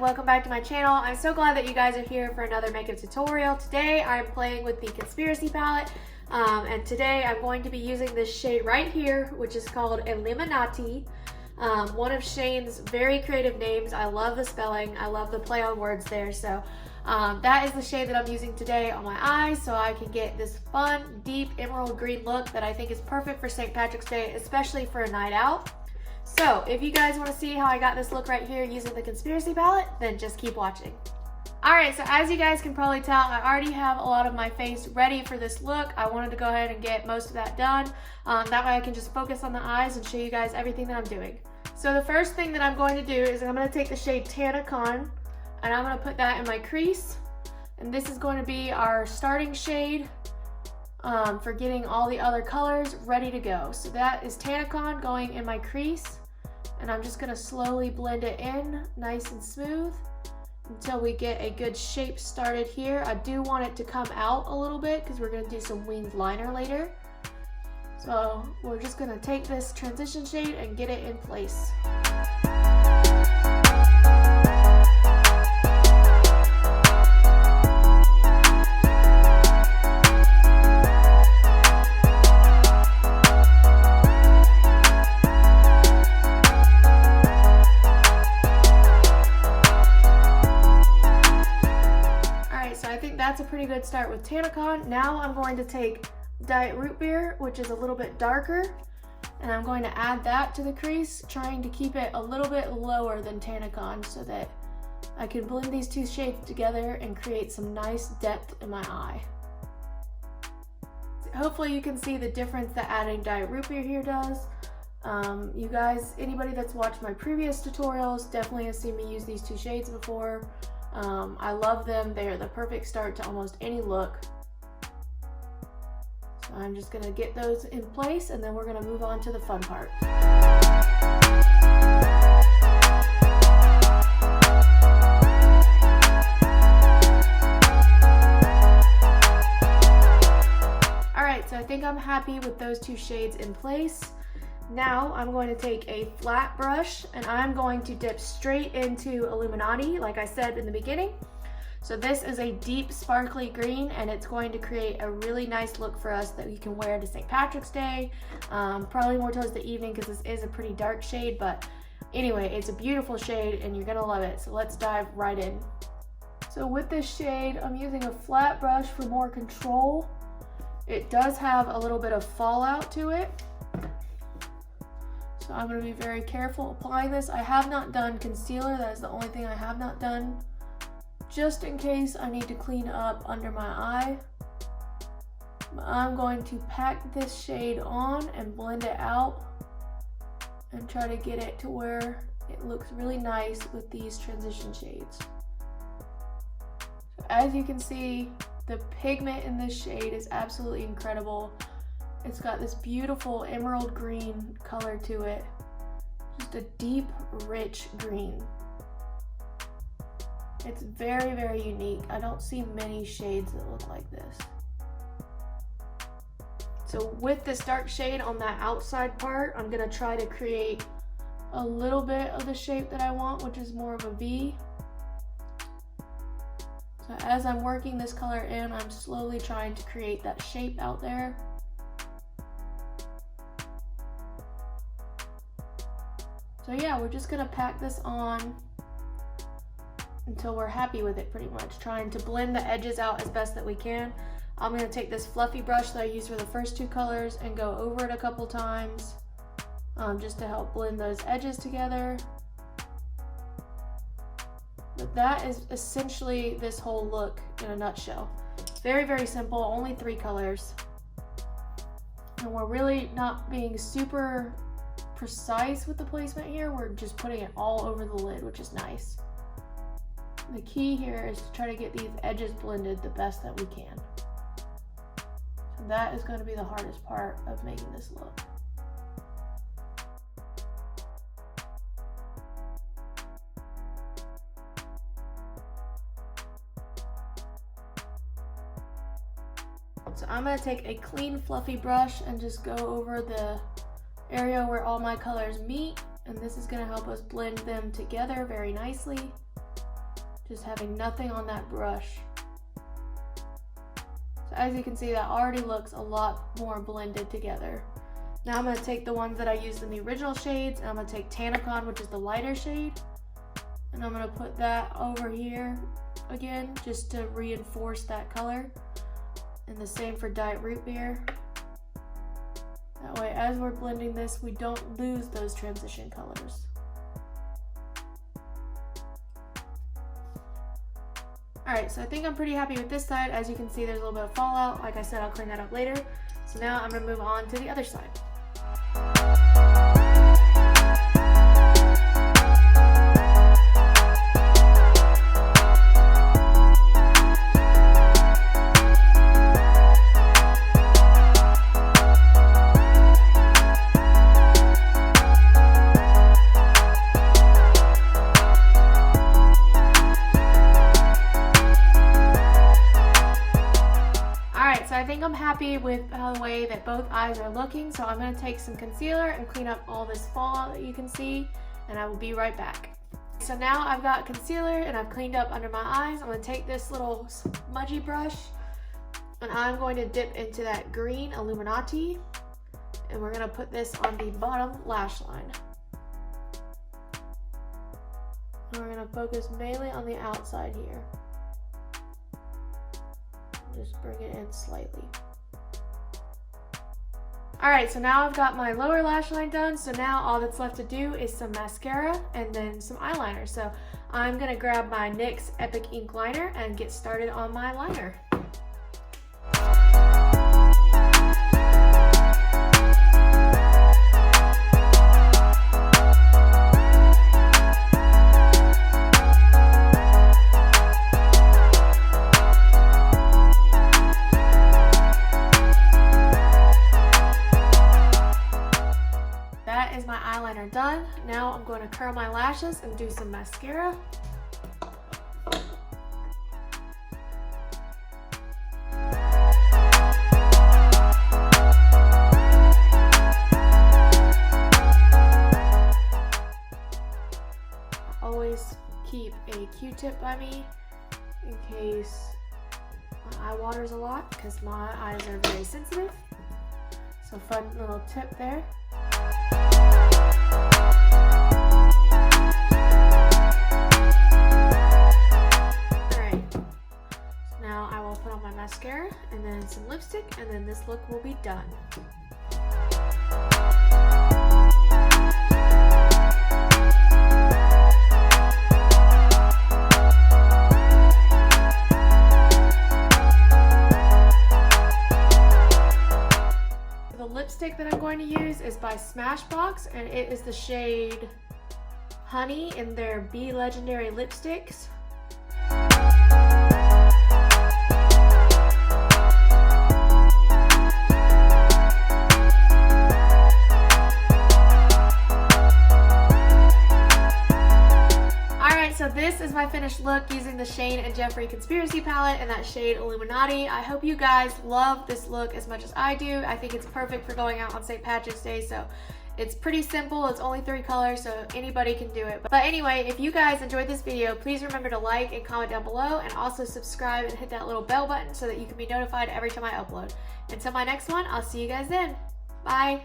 welcome back to my channel. I'm so glad that you guys are here for another makeup tutorial. Today I'm playing with the Conspiracy palette, and today I'm going to be using this shade right here, which is called Illuminati. One of Shane's very creative names. I love the spelling, I love the play on words there. So that is the shade that I'm using today on my eyes, so I can get this fun, deep emerald green look that I think is perfect for St. Patrick's Day, especially for a night out. So if you guys want to see how I got this look right here using the Conspiracy palette, then just keep watching. Alright, so as you guys can probably tell, I already have a lot of my face ready for this look. I wanted to go ahead and get most of that done. That way I can just focus on the eyes and show you guys everything that I'm doing. So the first thing that I'm going to do is I'm going to take the shade Tanacon, and I'm going to put that in my crease. And this is going to be our starting shade for getting all the other colors ready to go. So that is Tanacon going in my crease, and I'm just going to slowly blend it in nice and smooth until we get a good shape started here. I do want it to come out a little bit because we're going to do some winged liner later. So we're just going to take this transition shade and get it in place. That's a pretty good start with Tanacon. Now I'm going to take Diet Root Beer, which is a little bit darker, and I'm going to add that to the crease, trying to keep it a little bit lower than Tanacon so that I can blend these two shades together and create some nice depth in my eye. Hopefully you can see the difference that adding Diet Root Beer here does. You guys, anybody that's watched my previous tutorials definitely has seen me use these two shades before. I love them. They are the perfect start to almost any look. So I'm just going to get those in place, and then we're going to move on to the fun part. Alright, so I think I'm happy with those two shades in place. Now I'm going to take a flat brush and I'm going to dip straight into Illuminati, like I said in the beginning. So this is a deep sparkly green, and it's going to create a really nice look for us that we can wear to St. Patrick's Day, probably more towards the evening because this is a pretty dark shade, but anyway, it's a beautiful shade and you're gonna love it. So let's dive right in. So with this shade, I'm using a flat brush for more control. It does have a little bit of fallout to it, so I'm going to be very careful applying this. I have not done concealer. That is the only thing I have not done, just in case I need to clean up under my eye. I'm going to pack this shade on and blend it out and try to get it to where it looks really nice with these transition shades. So as you can see, the pigment in this shade is absolutely incredible. It's got this beautiful emerald green color to it. Just a deep, rich green. It's very, very unique. I don't see many shades that look like this. So with this dark shade on that outside part, I'm gonna try to create a little bit of the shape that I want, which is more of a V. So as I'm working this color in, I'm slowly trying to create that shape out there. So yeah, we're just gonna pack this on until we're happy with it, pretty much. Trying to blend the edges out as best that we can. I'm gonna take this fluffy brush that I used for the first two colors and go over it a couple times, just to help blend those edges together. But that is essentially this whole look in a nutshell. Very, very simple, only 3 colors. And we're really not being super precise with the placement here. We're just putting it all over the lid, which is nice. The key here is to try to get these edges blended the best that we can. So that is going to be the hardest part of making this look. So I'm going to take a clean fluffy brush and just go over the area where all my colors meet, and this is going to help us blend them together very nicely. just having nothing on that brush. So as you can see, that already looks a lot more blended together. Now I'm going to take the ones that I used in the original shades, and I'm going to take Tanacon, which is the lighter shade, and I'm going to put that over here again just to reinforce that color. And the same for Diet Root Beer. That way, as we're blending this, we don't lose those transition colors. Alright, so I think I'm pretty happy with this side. As you can see, there's a little bit of fallout. Like I said, I'll clean that up later. So now I'm going to move on to the other side. I think I'm happy with the way that both eyes are looking, so I'm going to take some concealer and clean up all this fallout that you can see, and I will be right back. So now I've got concealer and I've cleaned up under my eyes. I'm going to take this little smudgy brush and I'm going to dip into that green Illuminati, and we're going to put this on the bottom lash line. And we're going to focus mainly on the outside here. Just bring it in slightly. Alright, so now I've got my lower lash line done, so now all that's left to do is some mascara and then some eyeliner. So I'm going to grab my NYX Epic Ink Liner and get started on my liner. My eyeliner done. Now I'm going to curl my lashes and do some mascara. I always keep a Q-tip by me in case my eye waters a lot, because my eyes are very sensitive. So fun little tip there. Alright, so now I will put on my mascara and then some lipstick, and then this look will be done. The lipstick that I'm going to use is by Smashbox, and it is the shade Honey in their Be Legendary lipsticks. Alright, so this is my finished look using the Shane and Jeffree Conspiracy palette and that shade Illuminati. I hope you guys love this look as much as I do. I think it's perfect for going out on St. Patrick's Day, so it's pretty simple. It's only 3 colors, so anybody can do it. But anyway, if you guys enjoyed this video, please remember to like and comment down below, and also subscribe and hit that little bell button so that you can be notified every time I upload. Until my next one, I'll see you guys then. Bye!